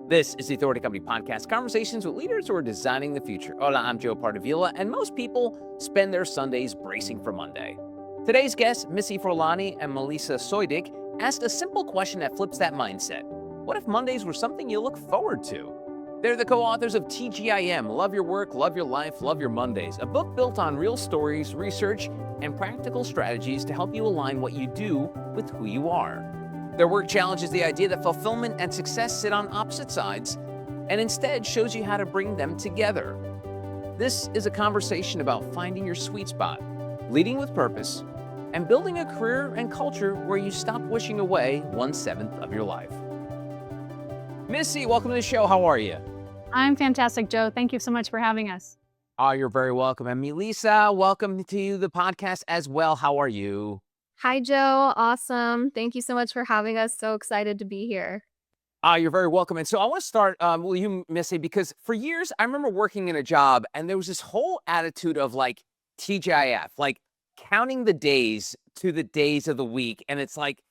This is the Authority Company Podcast, conversations with leaders who are designing the future. Hola, I'm Joe Pardavila, and most people spend their Sundays bracing for Monday. Today's guests, Missy Forlani and Melisa Soydinc, asked a simple question that flips that mindset. What if Mondays were something you look forward to? They're the co-authors of TGIM, Love Your Work, Love Your Life, Love Your Mondays, a book built on real stories, research, and practical strategies to help you align what you do with who you are. Their work challenges the idea that fulfillment and success sit on opposite sides and instead shows you how to bring them together. This is a conversation about finding your sweet spot, leading with purpose, and building a career and culture where you stop wishing away 1/7 of your life. Missy, welcome to the show. How are you? I'm fantastic, Joe. Thank you so much for having us. Oh, you're very welcome. And Melisa, welcome to the podcast as well. How are you? Hi, Joe. Awesome. Thank you so much for having us. So excited to be here. You're very welcome. And so I want to start with you, Missy, because for years I remember working in a job and there was this whole attitude of like TGIF, like counting the days to the days of the week. And it's like,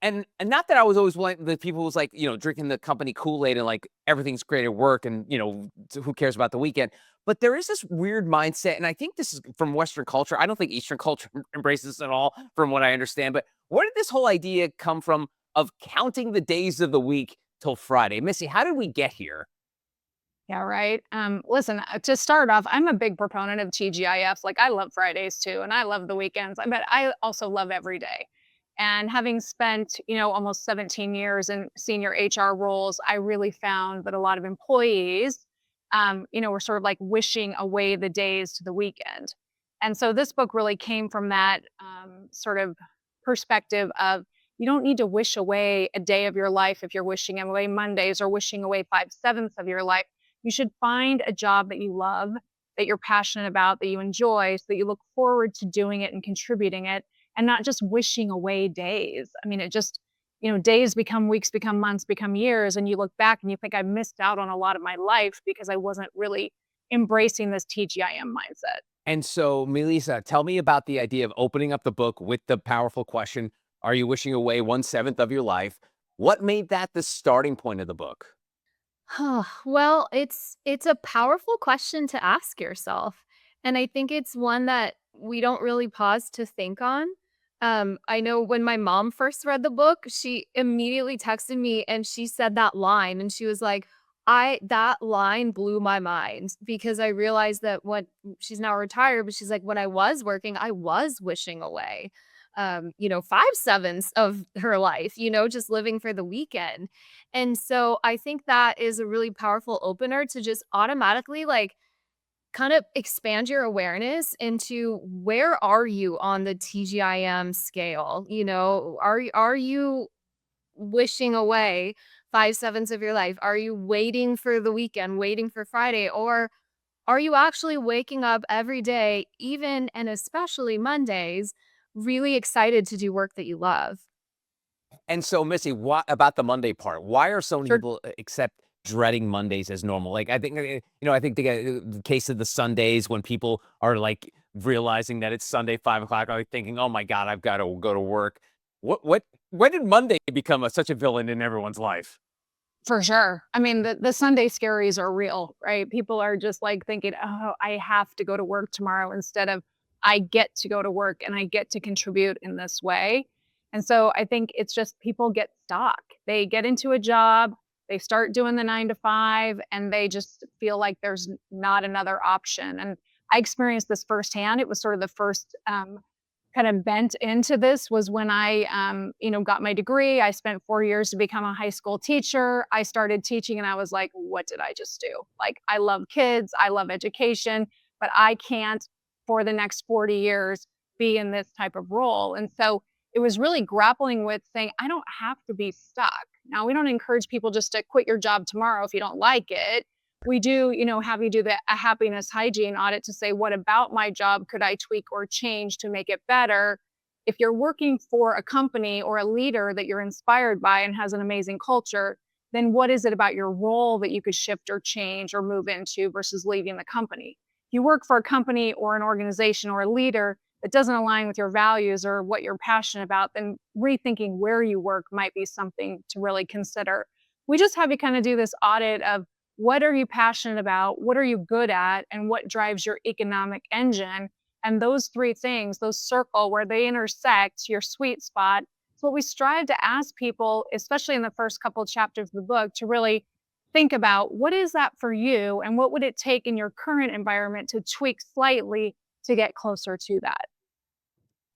and not that I was always one of the people who was like, drinking the company Kool-Aid and like everything's great at work and, who cares about the weekend. But there is this weird mindset, and I think this is from Western culture. I don't think Eastern culture embraces this at all, from what I understand. But where did this whole idea come from of counting the days of the week till Friday? Missy, how did we get here? Yeah, right. Listen, to start off, I'm a big proponent of TGIF. Like, I love Fridays too, and I love the weekends, but I also love every day. And having spent, almost 17 years in senior HR roles, I really found that a lot of employees, were sort of like wishing away the days to the weekend. And so this book really came from that sort of perspective of you don't need to wish away a day of your life if you're wishing away Mondays or wishing away 5/7 of your life. You should find a job that you love, that you're passionate about, that you enjoy, so that you look forward to doing it and contributing it and not just wishing away days. I mean, it just, days become weeks, become months, become years. And you look back and you think I missed out on a lot of my life because I wasn't really embracing this TGIM mindset. And so, Melisa, tell me about the idea of opening up the book with the powerful question, are you wishing away 1/7 of your life? What made that the starting point of the book? Well, it's a powerful question to ask yourself. And I think it's one that we don't really pause to think on. I know when my mom first read the book, she immediately texted me and she said that line and she was like, I that line blew my mind because I realized that when she's now retired, but she's like, when I was working, I was wishing away 5/7 of her life, just living for the weekend. And so I think that is a really powerful opener to just automatically like kind of expand your awareness into where are you on the TGIM scale? Are you wishing away 5/7 of your life? Are you waiting for the weekend, waiting for Friday? Or are you actually waking up every day, even and especially Mondays, really excited to do work that you love? And so, Missy, what about the Monday part? Why are so many Sure. people accept dreading Mondays as normal? Like, I think, I think the case of the Sundays when people are like realizing that it's Sunday, 5 o'clock, are like thinking, oh my God, I've got to go to work. When did Monday become such a villain in everyone's life? For sure. I mean, the Sunday scaries are real, right? People are just like thinking, oh, I have to go to work tomorrow instead of I get to go to work and I get to contribute in this way. And so I think it's just people get stuck. They get into a job, they start doing the 9 to 5, and they just feel like there's not another option. And I experienced this firsthand. It was sort of the first kind of bent into this was when I, got my degree. I spent 4 years to become a high school teacher. I started teaching and I was like, what did I just do? Like, I love kids, I love education, but I can't for the next 40 years be in this type of role. And so it was really grappling with saying, I don't have to be stuck. Now, we don't encourage people just to quit your job tomorrow if you don't like it. We do, have you do a happiness hygiene audit to say, what about my job could I tweak or change to make it better? If you're working for a company or a leader that you're inspired by and has an amazing culture, then what is it about your role that you could shift or change or move into versus leaving the company? If you work for a company or an organization or a leader that doesn't align with your values or what you're passionate about, then rethinking where you work might be something to really consider. we just have you kind of do this audit of what are you passionate about, what are you good at, and what drives your economic engine. And those three things, those circle where they intersect, your sweet spot. So what we strive to ask people, especially in the first couple of chapters of the book, to really think about what is that for you and what would it take in your current environment to tweak slightly to get closer to that.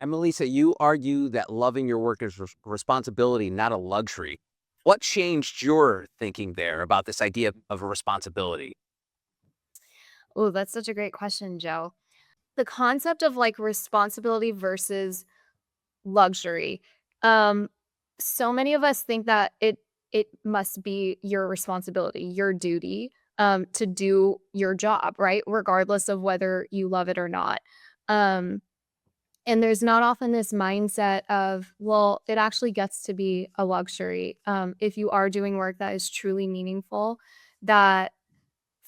And Melisa, you argue that loving your work is responsibility, not a luxury. What changed your thinking there about this idea of a responsibility? Oh, that's such a great question, Joe. The concept of like responsibility versus luxury. Um, so many of us think that it must be your responsibility, your duty, to do your job, right? Regardless of whether you love it or not. Um, and there's not often this mindset of, well, it actually gets to be a luxury if you are doing work that is truly meaningful, that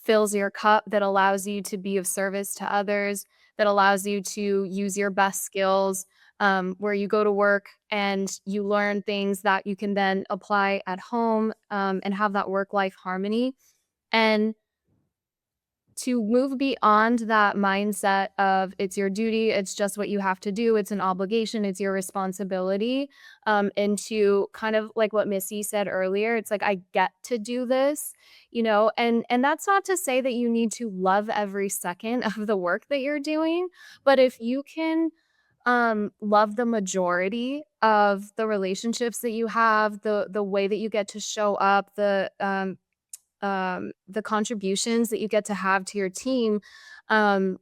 fills your cup, that allows you to be of service to others, that allows you to use your best skills, where you go to work and you learn things that you can then apply at home, and have that work life harmony. And to move beyond that mindset of it's your duty, it's just what you have to do, it's an obligation, it's your responsibility, into kind of like what Missy said earlier, it's like I get to do this, and that's not to say that you need to love every second of the work that you're doing, but if you can love the majority of the relationships that you have, the way that you get to show up, the contributions that you get to have to your team, um,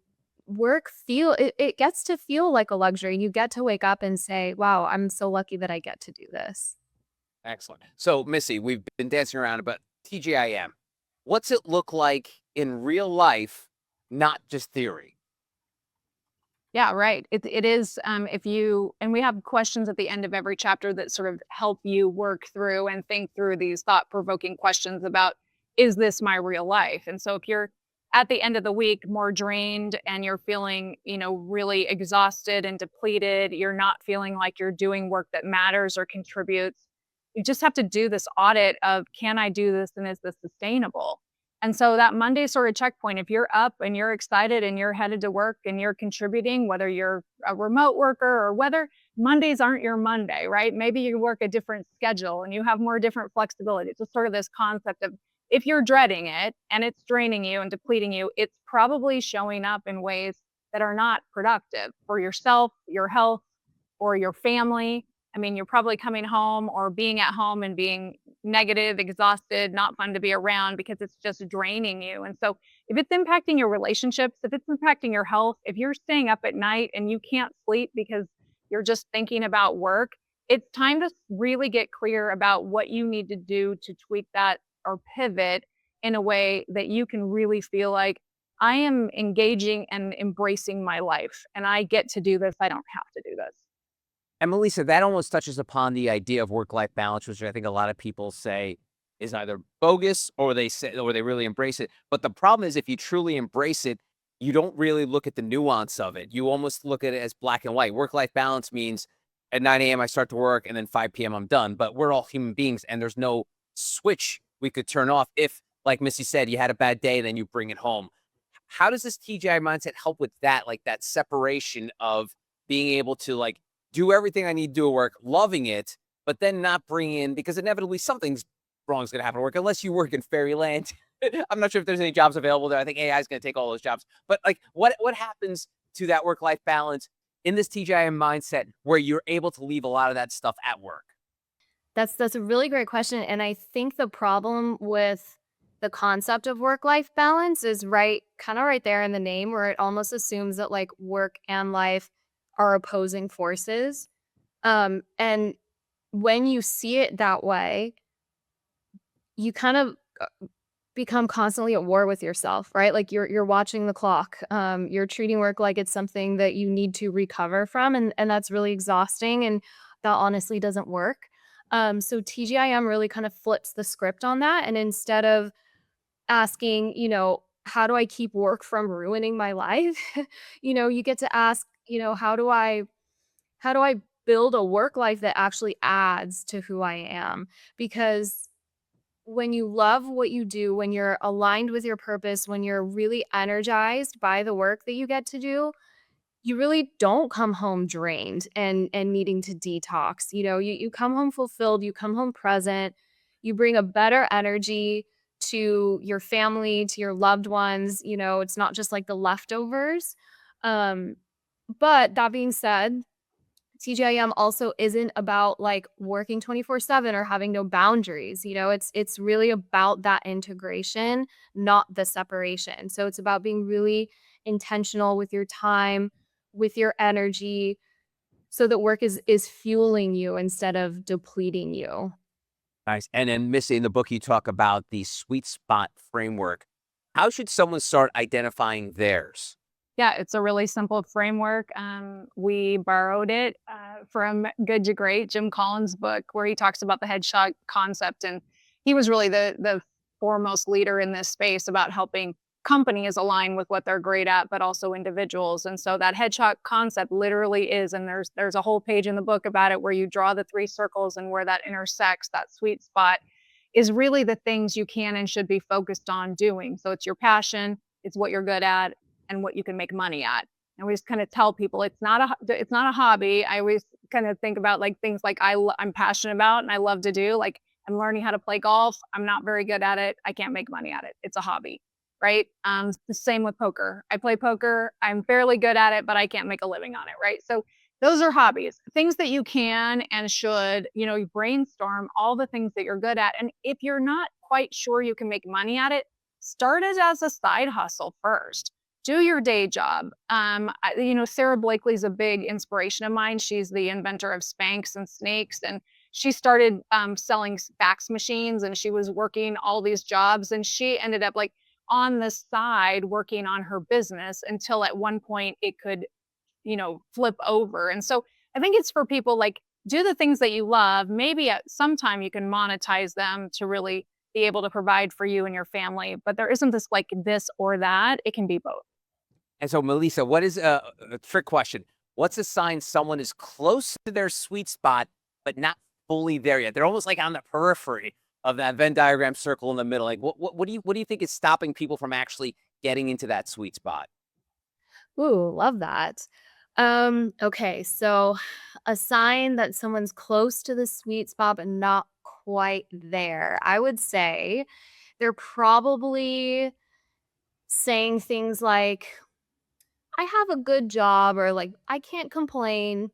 it gets to feel like a luxury. You get to wake up and say, "Wow, I'm so lucky that I get to do this." Excellent. So, Missy, we've been dancing around about TGIM. What's it look like in real life, not just theory? Yeah, right. It is, if you and we have questions at the end of every chapter that sort of help you work through and think through these thought-provoking questions about, is this my real life? And so if you're at the end of the week more drained and you're feeling, really exhausted and depleted, you're not feeling like you're doing work that matters or contributes. You just have to do this audit of, can I do this and is this sustainable? And so that Monday sort of checkpoint, if you're up and you're excited and you're headed to work and you're contributing, whether you're a remote worker or whether Mondays aren't your Monday, right? Maybe you work a different schedule and you have more different flexibility. It's just sort of this concept of, if you're dreading it and it's draining you and depleting you, it's probably showing up in ways that are not productive for yourself, your health, or your family. I mean, you're probably coming home or being at home and being negative, exhausted, not fun to be around because it's just draining you. And so, if it's impacting your relationships, if it's impacting your health, if you're staying up at night and you can't sleep because you're just thinking about work, it's time to really get clear about what you need to do to tweak that or pivot in a way that you can really feel like I am engaging and embracing my life and I get to do this. I don't have to do this. And Melissa, that almost touches upon the idea of work-life balance, which I think a lot of people say is either bogus or they really embrace it. But the problem is if you truly embrace it, you don't really look at the nuance of it. You almost look at it as black and white. Work-life balance means at 9 a.m. I start to work and then 5 p.m. I'm done. But we're all human beings and there's no switch we could turn off if, like Missy said, you had a bad day, then you bring it home. How does this TGI mindset help with that, like that separation of being able to do everything I need to do at work, loving it, but then not bring in because inevitably something's wrong is going to happen at work unless you work in fairyland. I'm not sure if there's any jobs available there. I think AI is going to take all those jobs. But what happens to that work-life balance in this TGIM mindset where you're able to leave a lot of that stuff at work? That's a really great question, and I think the problem with the concept of work-life balance is kinda right there in the name where it almost assumes that, like, work and life are opposing forces, and when you see it that way, you kind of, become constantly at war with yourself, right? Like, you're watching the clock, you're treating work like it's something that you need to recover from, and that's really exhausting, and that honestly doesn't work. So TGIM really kind of flips the script on that, and instead of asking, "How do I keep work from ruining my life?" You get to ask, "How do I build a work life that actually adds to who I am?" Because when you love what you do, when you're aligned with your purpose, when you're really energized by the work that you get to do, you really don't come home drained and needing to detox. You come home fulfilled, you come home present, you bring a better energy to your family, to your loved ones. It's not just like the leftovers. Um, but that being said, TGIM also isn't about like working 24/7 or having no boundaries. It's really about that integration, not the separation. So it's about being really intentional with your time, with your energy, so that work is fueling you instead of depleting you. Nice. And then, Missy, in the book, you talk about the sweet spot framework. How should someone start identifying theirs? Yeah, it's a really simple framework. We borrowed it from Good to Great, Jim Collins' book, where he talks about the headshot concept, and he was really the foremost leader in this space about helping companies align with what they're great at, but also individuals. And so that headshot concept literally is, and there's a whole page in the book about it where you draw the three circles and where that intersects, that sweet spot is really the things you can and should be focused on doing. So it's your passion, it's what you're good at, and what you can make money at. And we just kind of tell people it's not a hobby. I always kind of think about like things like I'm passionate about and I love to do. Like I'm learning how to play golf. I'm not very good at it. I can't make money at it. It's a hobby, right? The same with poker. I play poker. I'm fairly good at it, but I can't make a living on it, right? So those are hobbies, things that you can and should, you brainstorm all the things that you're good at. And if you're not quite sure you can make money at it, start it as a side hustle first. Do your day job. Sarah Blakely's a big inspiration of mine. She's the inventor of Spanx and Snakes, and she started selling fax machines, and she was working all these jobs, and she ended up like on the side working on her business until at one point it could flip over. And so I think it's for people like do the things that you love. Maybe at some time you can monetize them to really be able to provide for you and your family. But there isn't this like this or that. It can be both. And so, Melisa, what is a trick question? What's a sign someone is close to their sweet spot, but not fully there yet? They're almost like on the periphery of that Venn diagram circle in the middle. Like, what do you think is stopping people from actually getting into that sweet spot? Ooh, love that. Okay, so a sign that someone's close to the sweet spot but not quite there. I would say they're probably saying things like, I have a good job, or like, I can't complain,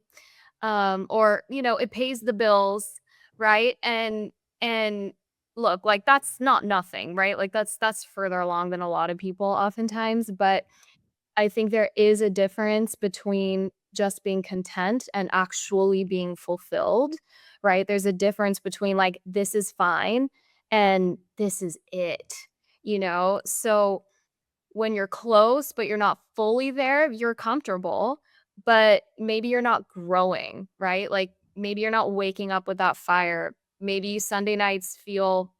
or, it pays the bills, right? And look, like that's not nothing, right? Like that's further along than a lot of people oftentimes, but I think there is a difference between just being content and actually being fulfilled, right? There's a difference between like, this is fine and this is it, So when you're close, but you're not fully there, you're comfortable, but maybe you're not growing, right? Like maybe you're not waking up with that fire. Maybe Sunday nights feel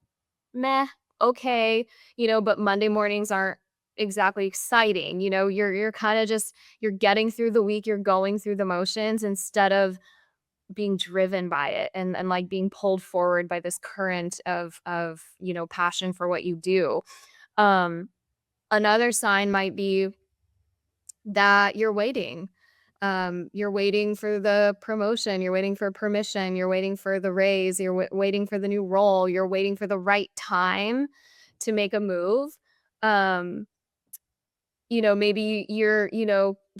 meh, okay, but Monday mornings aren't exactly exciting. You're kind of just you're getting through the week, you're going through the motions instead of being driven by it and like being pulled forward by this current of passion for what you do. Um Another sign might be that you're waiting. You're waiting for the promotion, you're waiting for permission, you're waiting for the raise, you're waiting for the new role, you're waiting for the right time to make a move. Um, Maybe you're,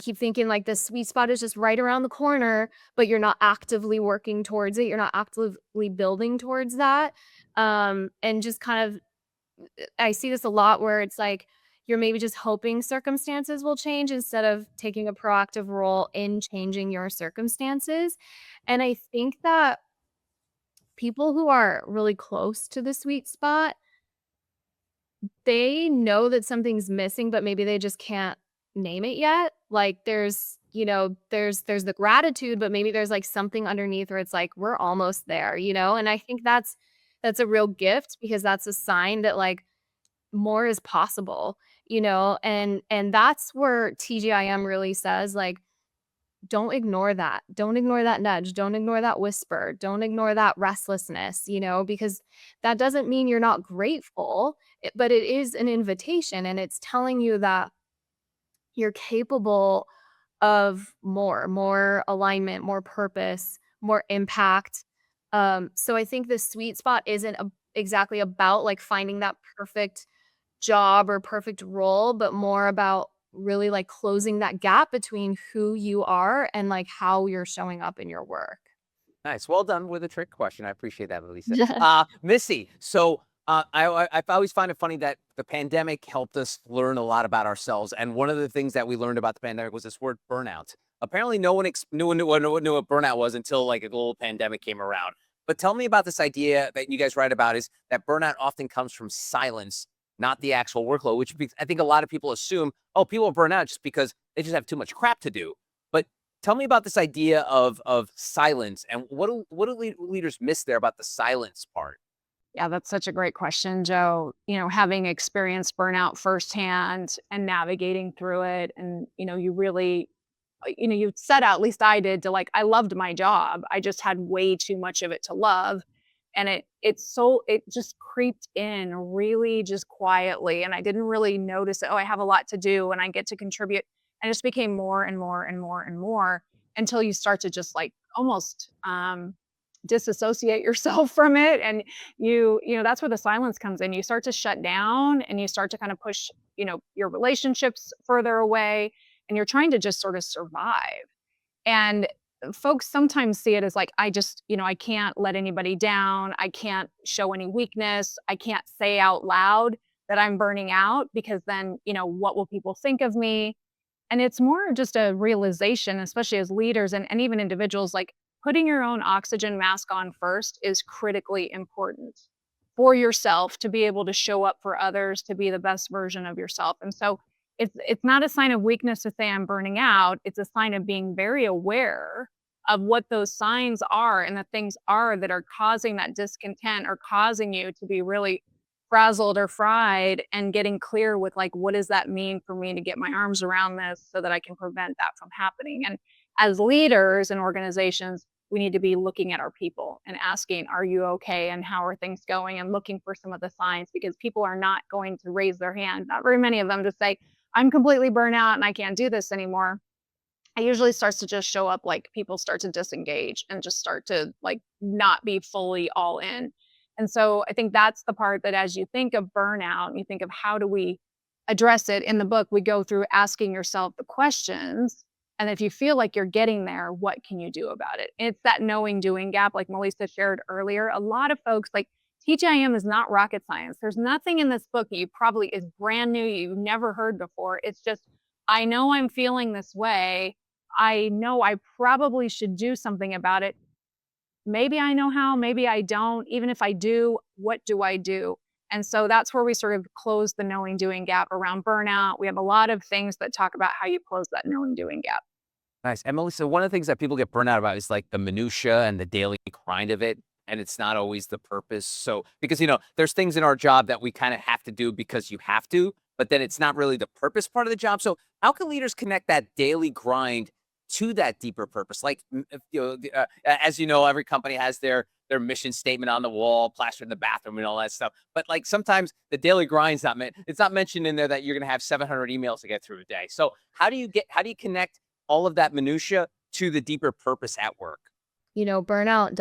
keep thinking like the sweet spot is just right around the corner, but you're not actively working towards it. You're not actively building towards that. And just kind of I see this a lot where it's like you're maybe just hoping circumstances will change instead of taking a proactive role in changing your circumstances. And I think that people who are really close to the sweet spot, they know that something's missing, but maybe they just can't name it yet. Like there's the gratitude, but maybe there's like something underneath where it's like we're almost there. And I think that's a real gift because that's a sign that like more is possible, and that's where TGIM really says like don't ignore that. Don't ignore that nudge. Don't ignore that whisper. Don't ignore that restlessness, because that doesn't mean you're not grateful, but it is an invitation, and it's telling you that you're capable of more alignment, more purpose, more impact. So I think the sweet spot isn't exactly about like finding that perfect job or perfect role, but more about really like closing that gap between who you are and like how you're showing up in your work. Nice. Well done with a trick question. I appreciate that, Melisa. Missy, so I always find it funny that the pandemic helped us learn a lot about ourselves. And one of the things that we learned about the pandemic was this word burnout. Apparently, no one knew what burnout was until like a global pandemic came around. But tell me about this idea that you guys write about is that burnout often comes from silence, not the actual workload, which I think a lot of people assume, oh, people burn out just because they just have too much crap to do. But tell me about this idea of silence, and what do leaders miss there about the silence part? Yeah, that's such a great question, Joe. Having experienced burnout firsthand and navigating through it, and you really, you set out, at least I did, to like, I loved my job. I just had way too much of it to love. And it just creeped in really just quietly. And I didn't really notice it. Oh, I have a lot to do and I get to contribute. And it just became more and more and more and more until you start to just like almost disassociate yourself from it. And that's where the silence comes in. You start to shut down and you start to kind of push, your relationships further away, and you're trying to just sort of survive. And folks sometimes see it as like, I just, I can't let anybody down. I can't show any weakness. I can't say out loud that I'm burning out because then, what will people think of me? And it's more just a realization, especially as leaders and even individuals, like putting your own oxygen mask on first is critically important for yourself to be able to show up for others, to be the best version of yourself. And so it's not a sign of weakness to say I'm burning out. It's a sign of being very aware of what those signs are and the things are that are causing that discontent or causing you to be really frazzled or fried, and getting clear with like, what does that mean for me to get my arms around this so that I can prevent that from happening? And as leaders in organizations, we need to be looking at our people and asking, are you okay? And how are things going? And looking for some of the signs, because people are not going to raise their hand, not very many of them, to say, I'm completely burnt out and I can't do this anymore. It usually starts to just show up like people start to disengage and just start to like not be fully all in. And so I think that's the part that as you think of burnout and you think of how do we address it in the book, we go through asking yourself the questions. And if you feel like you're getting there, what can you do about it? It's that knowing doing gap, like Melissa shared earlier. A lot of folks like TGIM is not rocket science. There's nothing in this book that you probably is brand new, you've never heard before. It's just, I know I'm feeling this way. I know I probably should do something about it. Maybe I know how, maybe I don't. Even if I do, what do I do? And so that's where we sort of close the knowing doing gap around burnout. We have a lot of things that talk about how you close that knowing doing gap. Nice. And Melissa, one of the things that people get burned out about is like the minutia and the daily grind of it. And it's not always the purpose. So, because, there's things in our job that we kind of have to do because you have to, but then it's not really the purpose part of the job. So, how can leaders connect that daily grind to that deeper purpose? Like, as you know, every company has their mission statement on the wall, plastered in the bathroom, and all that stuff. But like sometimes the daily grind's not meant. It's not mentioned in there that you're going to have 700 emails to get through a day. So, how do you connect all of that minutia to the deeper purpose at work? Burnout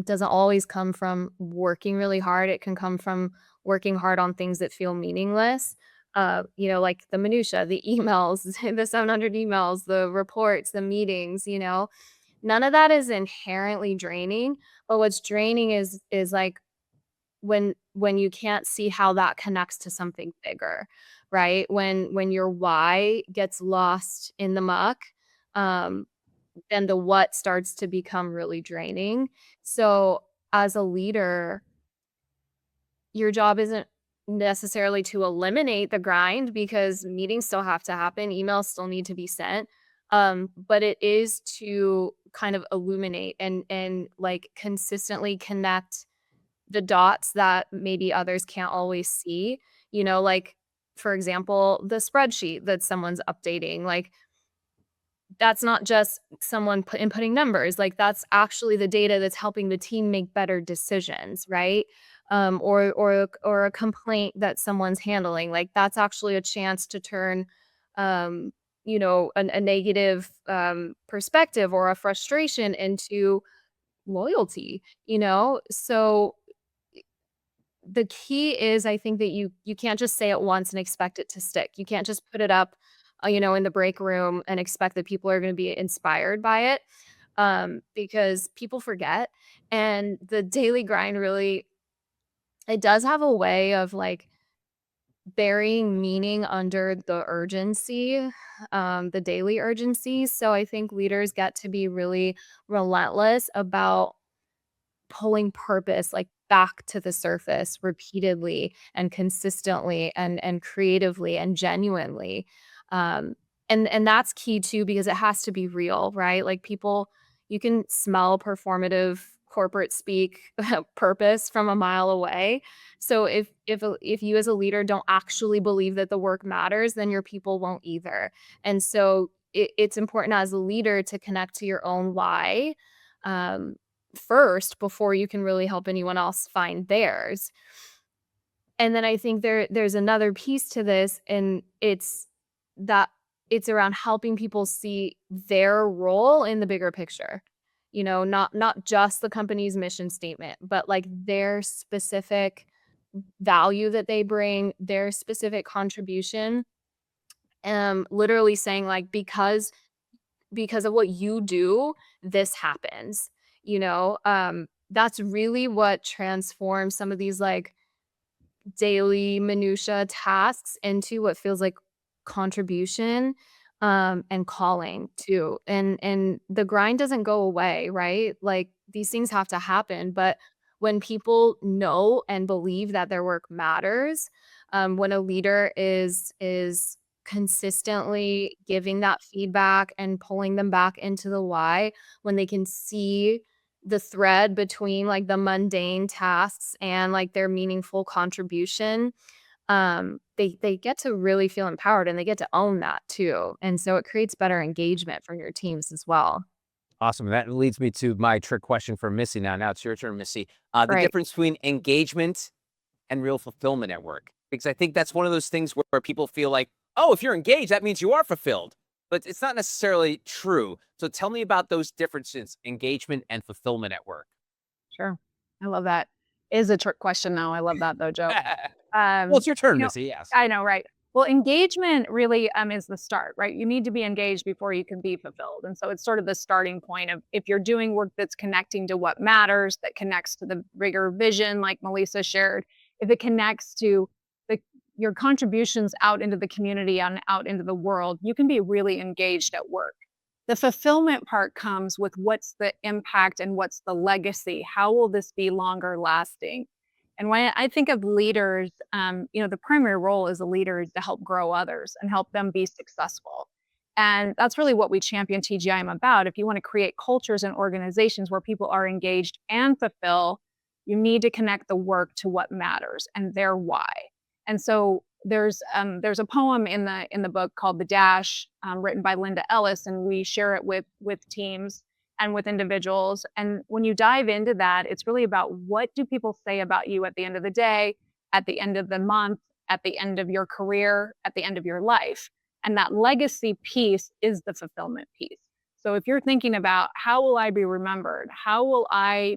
doesn't always come from working really hard. It can come from working hard on things that feel meaningless. Like the minutia, the emails, the 700 emails, the reports, the meetings, none of that is inherently draining. But what's draining is like when you can't see how that connects to something bigger, right? When your why gets lost in the muck, um, then the what starts to become really draining. So as a leader, your job isn't necessarily to eliminate the grind, because meetings still have to happen, emails still need to be sent. But it is to kind of illuminate and like consistently connect the dots that maybe others can't always see. Like for example, the spreadsheet that someone's updating, like that's not just someone inputting numbers. Like, that's actually the data that's helping the team make better decisions, right? Or a complaint that someone's handling. Like, that's actually a chance to turn, um, a negative perspective or a frustration into loyalty. So the key is, I think, that you can't just say it once and expect it to stick. You can't just put it up, in the break room and expect that people are going to be inspired by it, because people forget. And the daily grind really, it does have a way of like burying meaning under the urgency, the daily urgency. So I think leaders get to be really relentless about pulling purpose like back to the surface repeatedly and consistently and creatively and genuinely. um and that's key too, because it has to be real, right? Like, people, you can smell performative corporate speak purpose from a mile away. So if you as a leader don't actually believe that the work matters, then your people won't either. And so it's important as a leader to connect to your own why, um, first, before you can really help anyone else find theirs. And then I think there's another piece to this, and that it's around helping people see their role in the bigger picture. Not just the company's mission statement, but like their specific value that they bring, their specific contribution. Literally saying like, because of what you do, this happens. That's really what transforms some of these like daily minutia tasks into what feels like contribution, and calling too. And the grind doesn't go away, right? Like, these things have to happen, but when people know and believe that their work matters, when a leader is consistently giving that feedback and pulling them back into the why, when they can see the thread between like the mundane tasks and like their meaningful contribution, they get to really feel empowered, and they get to own that too. And so it creates better engagement for your teams as well. Awesome. That leads me to my trick question for Missy now. Now it's your turn, Missy. The Right. difference between engagement and real fulfillment at work. Because I think that's one of those things where people feel like, oh, if you're engaged, that means you are fulfilled. But it's not necessarily true. So tell me about those differences, engagement and fulfillment at work. Sure. I love that. Is a trick question now. I love that though, Joe. Well, it's your turn, You know, Missy. Yes. I know, right? Well, engagement really is the start, right? You need to be engaged before you can be fulfilled. And so it's sort of the starting point of, if you're doing work that's connecting to what matters, that connects to the bigger vision, like Melisa shared, if it connects to the your contributions out into the community and out into the world, you can be really engaged at work. The fulfillment part comes with what's the impact and what's the legacy? How will this be longer lasting? And when I think of leaders, the primary role as a leader is to help grow others and help them be successful. And that's really what we champion TGIM about. If you want to create cultures and organizations where people are engaged and fulfill, you need to connect the work to what matters and their why. And so there's a poem in the book called The Dash, written by Linda Ellis, and we share it with teams and with individuals. And when you dive into that, it's really about, what do people say about you at the end of the day, at the end of the month, at the end of your career, at the end of your life. And that legacy piece is the fulfillment piece. So if you're thinking about, how will I be remembered? How will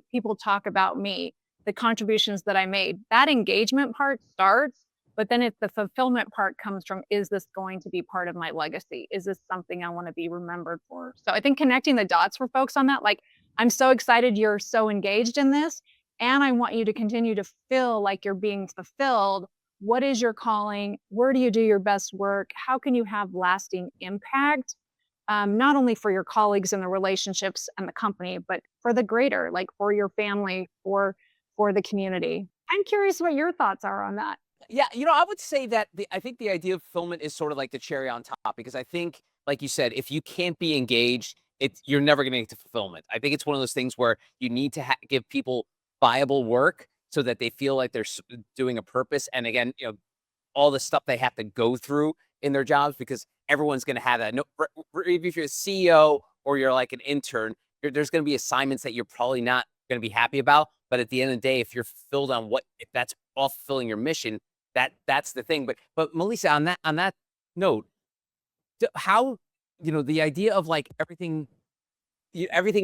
people talk about me, the contributions that I made? That engagement part starts, but then the fulfillment part comes from, is this going to be part of my legacy? Is this something I want to be remembered for? So I think connecting the dots for folks on that, like, I'm so excited you're so engaged in this, and I want you to continue to feel like you're being fulfilled. What is your calling? Where do you do your best work? How can you have lasting impact? Not only for your colleagues and the relationships and the company, but for the greater, like for your family, for the community. I'm curious what your thoughts are on that. Yeah, I would say that I think the idea of fulfillment is sort of like the cherry on top, because I think, like you said, if you can't be engaged, you're never going to get to fulfillment. I think it's one of those things where you need to give people viable work so that they feel like they're doing a purpose. And again, all the stuff they have to go through in their jobs, because everyone's going to have that. No, if you're a CEO or you're like an intern, there's going to be assignments that you're probably not going to be happy about. But at the end of the day, if you're fulfilled on if that's all fulfilling your mission, that's the thing. But Melisa, on that note, how, the idea of like everything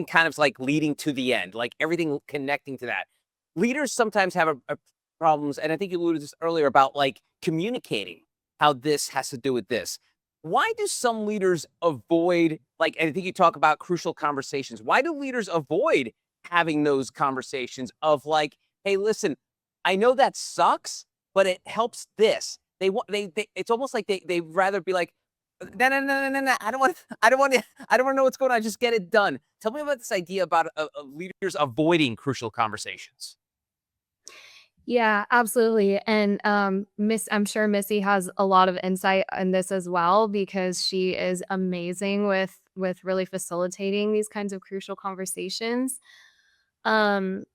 kind of like leading to the end, like everything connecting to that. Leaders sometimes have a problems, and I think you alluded to this earlier about like communicating how this has to do with this. Why do some leaders avoid, like, and I think you talk about crucial conversations. Why do leaders avoid having those conversations of like, hey, listen, I know that sucks, but it helps this. It's almost like they rather be like, no, no, no, no, no. I don't want to know what's going on. Just get it done. Tell me about this idea about leaders avoiding crucial conversations. Yeah, absolutely. And I'm sure Missy has a lot of insight on this as well because she is amazing with really facilitating these kinds of crucial conversations. Um,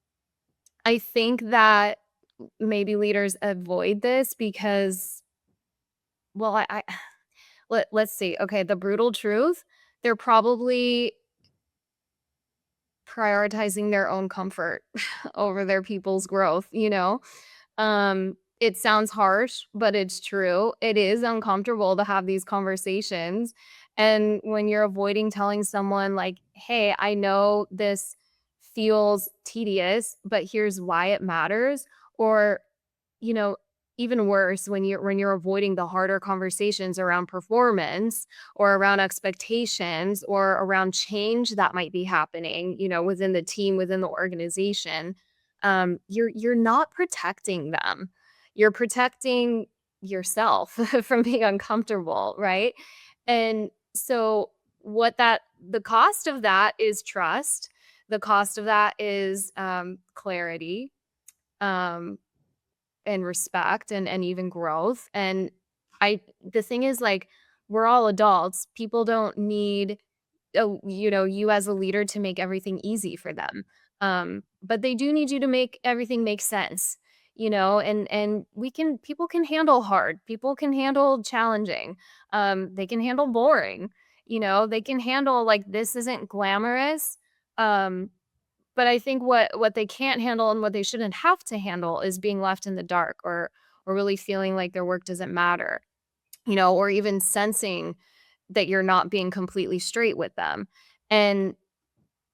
I think that maybe leaders avoid this because, well, let's see. Okay, the brutal truth, they're probably prioritizing their own comfort over their people's growth, you know? It sounds harsh, but it's true. It is uncomfortable to have these conversations. And when you're avoiding telling someone like, "Hey, I know this feels tedious, but here's why it matters," or, you know, even worse when you're avoiding the harder conversations around performance or around expectations or around change that might be happening, within the team, within the organization, you're not protecting them. You're protecting yourself from being uncomfortable, right? And so the cost of that is trust. The cost of that is clarity. Um, and respect and even growth. And the thing is, like, we're all adults. People don't need you as a leader to make everything easy for them. But they do need you to make everything make sense, and people can handle hard. People can handle challenging. They can handle boring. They can handle like this isn't glamorous. Um, but I think what they can't handle and what they shouldn't have to handle is being left in the dark or really feeling like their work doesn't matter, or even sensing that you're not being completely straight with them. And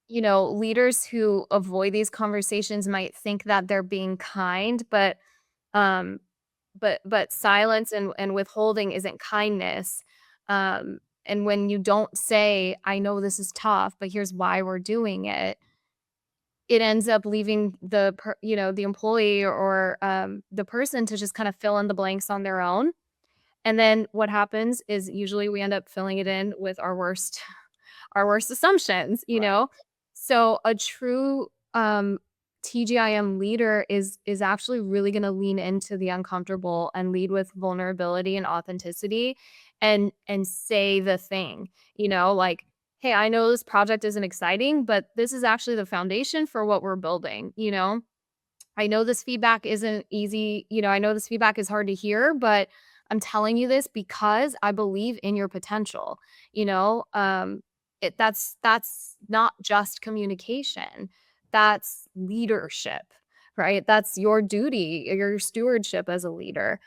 leaders who avoid these conversations might think that they're being kind, um but silence and withholding isn't kindness. And when you don't say, "I know this is tough, but here's why we're doing it," it ends up leaving the employee or, the person to just kind of fill in the blanks on their own. And then what happens is usually we end up filling it in with our worst our worst assumptions, you Right. know? So a true, TGIM leader is actually really gonna lean into the uncomfortable and lead with vulnerability and authenticity and say the thing, like, "Hey, I know this project isn't exciting, but this is actually the foundation for what we're building," you know? I know this feedback isn't easy, I know this feedback is hard to hear, but I'm telling you this because I believe in your potential, you know? That's not just communication. That's leadership, right? That's your duty, your stewardship as a leader.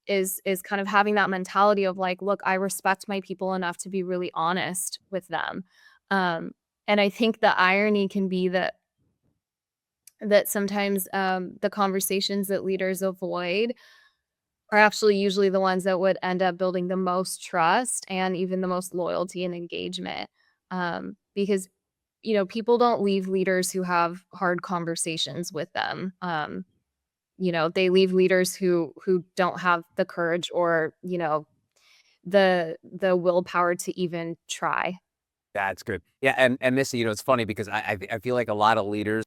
Is kind of having that mentality of like, look, I respect my people enough to be really honest with them. Um, and I think the irony can be that sometimes, the conversations that leaders avoid are actually usually the ones that would end up building the most trust and even the most loyalty and engagement. Because, people don't leave leaders who have hard conversations with them. They leave leaders who don't have the courage or, the willpower to even try. That's good. Yeah, and Missy, it's funny because I feel like a lot of leaders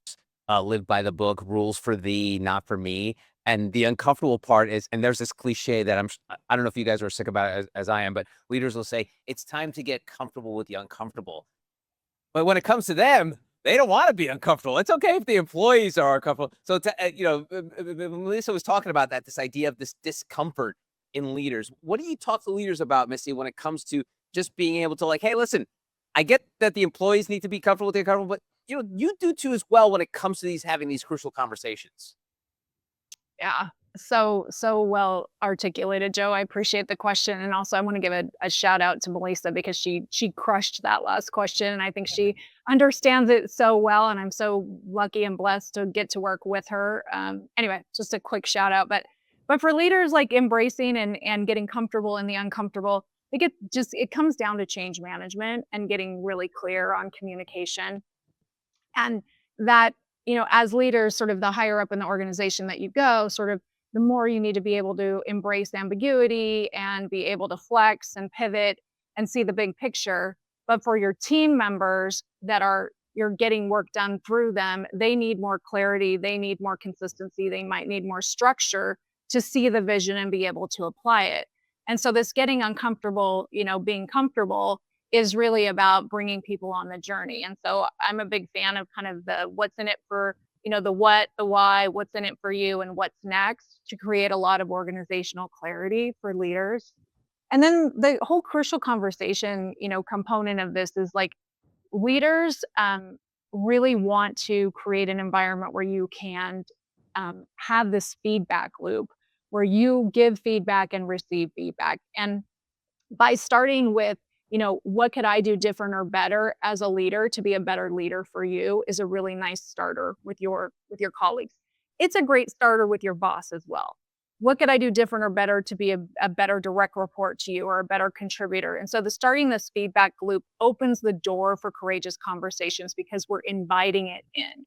live by the book, rules for thee, not for me. And the uncomfortable part is, and there's this cliche that I don't know if you guys are sick about it as I am, but leaders will say it's time to get comfortable with the uncomfortable. But when it comes to them, they don't want to be uncomfortable. It's okay if the employees are uncomfortable. So, Melissa was talking about that, this idea of this discomfort in leaders. What do you talk to leaders about, Missy, when it comes to just being able to like, hey, listen, I get that the employees need to be comfortable with the uncomfortable, but you do too as well when it comes to having these crucial conversations. Yeah. So well articulated, Joe. I appreciate the question. And also I want to give a shout out to Melisa because she crushed that last question. And I think she understands it so well. And I'm so lucky and blessed to get to work with her. Anyway, just a quick shout out. But for leaders like embracing and getting comfortable in the uncomfortable, it comes down to change management and getting really clear on communication. And that, as leaders, sort of the higher up in the organization that you go, sort of the more you need to be able to embrace ambiguity and be able to flex and pivot and see the big picture. But for your team members you're getting work done through them, they need more clarity, they need more consistency, they might need more structure to see the vision and be able to apply it. And so this getting uncomfortable, being comfortable is really about bringing people on the journey. And so I'm a big fan of kind of the what's in it for, the what, the why, what's in it for you, and what's next to create a lot of organizational clarity for leaders. And then the whole crucial conversation, component of this is like leaders really want to create an environment where you can have this feedback loop where you give feedback and receive feedback. And by starting with, what could I do different or better as a leader to be a better leader for you is a really nice starter with your colleagues. It's a great starter with your boss as well. What could I do different or better to be a better direct report to you or a better contributor? And so the starting this feedback loop opens the door for courageous conversations because we're inviting it in.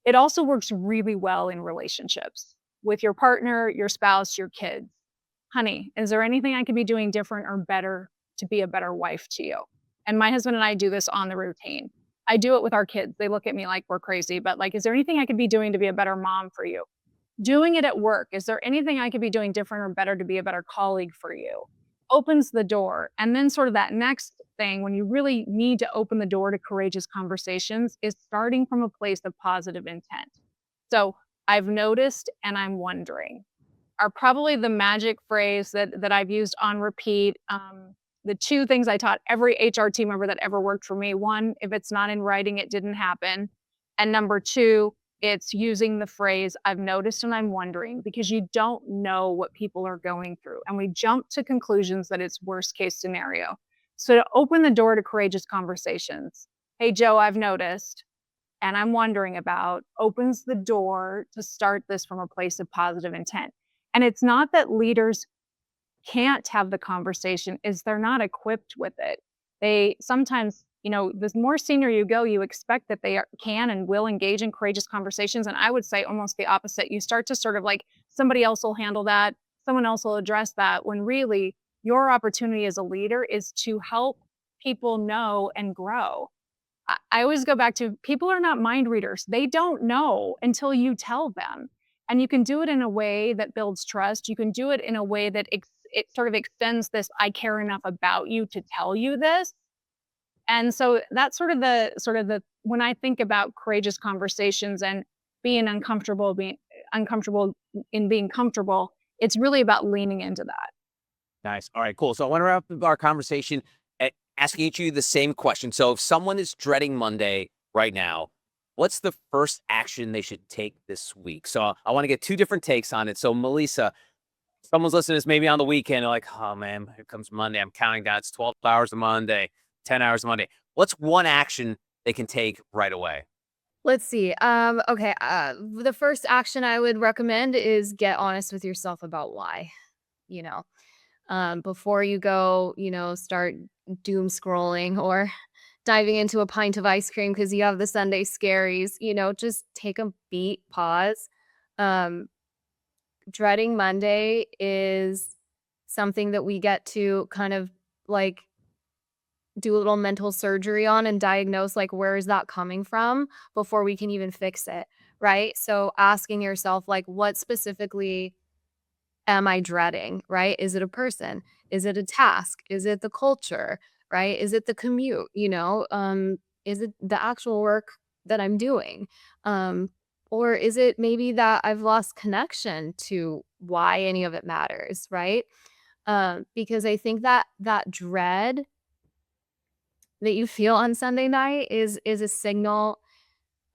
It also works really well in relationships with your partner, your spouse, your kids. Honey, is there anything I could be doing different or better to be a better wife to you? And my husband and I do this on the routine. I do it with our kids. They look at me like we're crazy, but like, is there anything I could be doing to be a better mom for you? Doing it at work. Is there anything I could be doing different or better to be a better colleague for you? Opens the door. And then sort of that next thing, when you really need to open the door to courageous conversations, is starting from a place of positive intent. So I've noticed and I'm wondering are probably the magic phrase that I've used on repeat. The two things I taught every HR team member that ever worked for me: one, if it's not in writing, it didn't happen. And number two, it's using the phrase, I've noticed and I'm wondering, because you don't know what people are going through. And we jump to conclusions that it's worst case scenario. So to open the door to courageous conversations, hey, Joe, I've noticed and I'm wondering about, opens the door to start this from a place of positive intent. And it's not that leaders can't have the conversation, is they're not equipped with it. They sometimes, the more senior you go, you expect that can and will engage in courageous conversations. And I would say almost the opposite. You start to sort of like, somebody else will handle that, someone else will address that, when really your opportunity as a leader is to help people know and grow. I always go back to, people are not mind readers. They don't know until you tell them. And you can do it in a way that builds trust. You can do it in a way that it sort of extends this, I care enough about you to tell you this. And so that's sort of the when I think about courageous conversations and being uncomfortable in being comfortable, it's really about leaning into that. Nice. All right, cool. So I want to wrap up our conversation asking each of you the same question. So if someone is dreading Monday right now, what's the first action they should take this week? So I want to get two different takes on it. So Melisa, someone's listening to this maybe on the weekend, they're like, oh man, here comes Monday. I'm counting down. It's 12 hours of Monday, 10 hours of Monday. What's one action they can take right away? Let's see. Okay. The first action I would recommend is get honest with yourself about why. You know, before you go, start doom scrolling or diving into a pint of ice cream because you have the Sunday scaries. Just take a beat, pause. Um, Dreading Monday is something that we get to kind of like do a little mental surgery on and diagnose, like, where is that coming from before we can even fix it, right? So asking yourself, like, what specifically am I dreading, right? Is it a person? Is it a task? Is it the culture, right? Is it the commute, is it the actual work that I'm doing? Or is it maybe that I've lost connection to why any of it matters, right? Because I think that dread that you feel on Sunday night is a signal.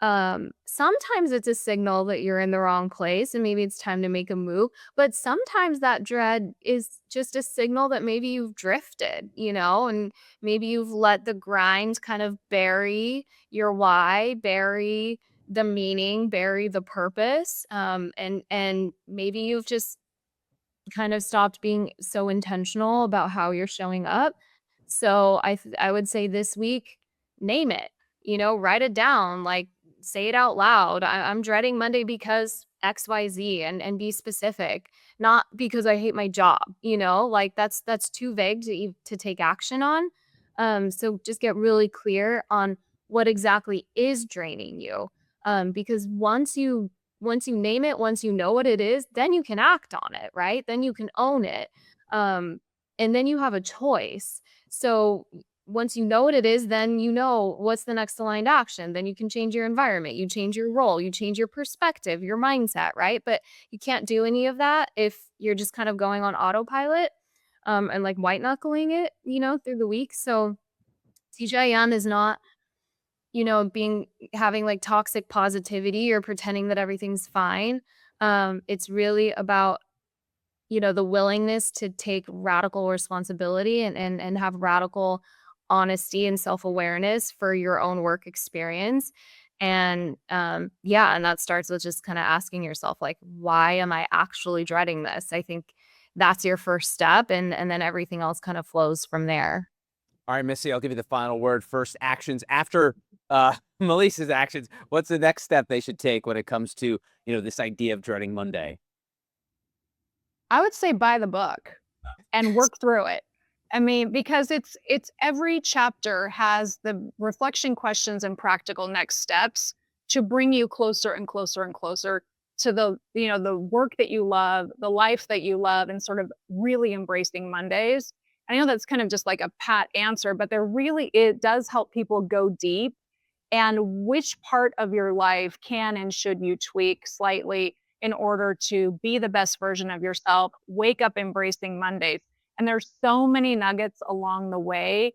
Sometimes it's a signal that you're in the wrong place and maybe it's time to make a move. But sometimes that dread is just a signal that maybe you've drifted, and maybe you've let the grind kind of bury your why, bury the meaning, bury the purpose. And maybe you've just kind of stopped being so intentional about how you're showing up. So I would say this week, name it, write it down, like say it out loud. I'm dreading Monday because XYZ, and be specific, not because I hate my job, like that's too vague to take action on. So just get really clear on what exactly is draining you. Because once you name it, once you know what it is, then you can act on it, right? Then you can own it. And then you have a choice. So once you know what it is, then you know what's the next aligned action. Then you can change your environment, you change your role, you change your perspective, your mindset, right? But you can't do any of that if you're just kind of going on autopilot, and like white knuckling it, through the week. So TGIM is not, having like toxic positivity or pretending that everything's fine. It's really about, the willingness to take radical responsibility and have radical honesty and self-awareness for your own work experience. And yeah, and that starts with just kind of asking yourself, like, why am I actually dreading this? I think that's your first step, and then everything else kind of flows from there. All right, Missy, I'll give you the final word. First actions after Melissa's actions. What's the next step they should take when it comes to, this idea of dreading Monday? I would say buy the book and work through it. I mean, because it's every chapter has the reflection questions and practical next steps to bring you closer and closer and closer to the work that you love, the life that you love, and sort of really embracing Mondays. I know that's kind of just like a pat answer, but it does help people go deep, and which part of your life can and should you tweak slightly in order to be the best version of yourself, wake up embracing Mondays. And there's so many nuggets along the way,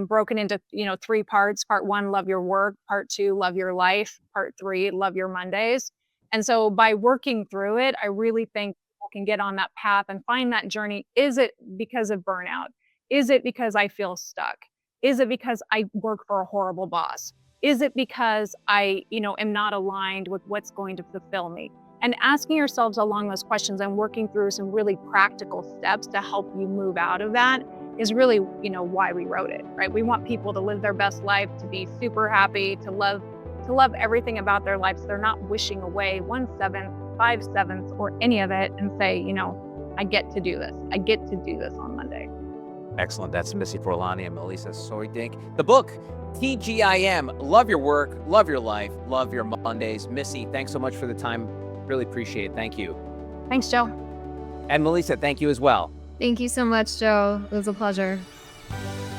broken into, three parts. Part one, love your work. Part two, love your life. Part three, love your Mondays. And so by working through it, I really think people can get on that path and find that journey. Is it because of burnout? Is it because I feel stuck? Is it because I work for a horrible boss? Is it because I, am not aligned with what's going to fulfill me? And asking yourselves along those questions and working through some really practical steps to help you move out of that is really, why we wrote it, right? We want people to live their best life, to be super happy, to love everything about their lives. So they're not wishing away 1/7, 5/7, or any of it, and say, I get to do this. I get to do this on Monday. Excellent. That's Missy Forlani and Melisa Soydinc. The book, TGIM, Love Your Work, Love Your Life, Love Your Mondays. Missy, thanks so much for the time. Really appreciate it. Thank you. Thanks, Joe. And Melisa, thank you as well. Thank you so much, Joe. It was a pleasure.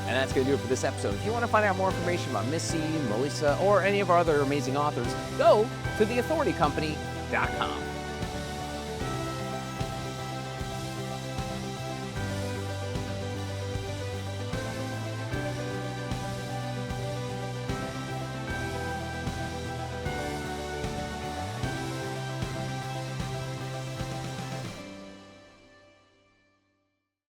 And that's going to do it for this episode. If you want to find out more information about Missy, Melisa, or any of our other amazing authors, go to theauthoritycompany.com.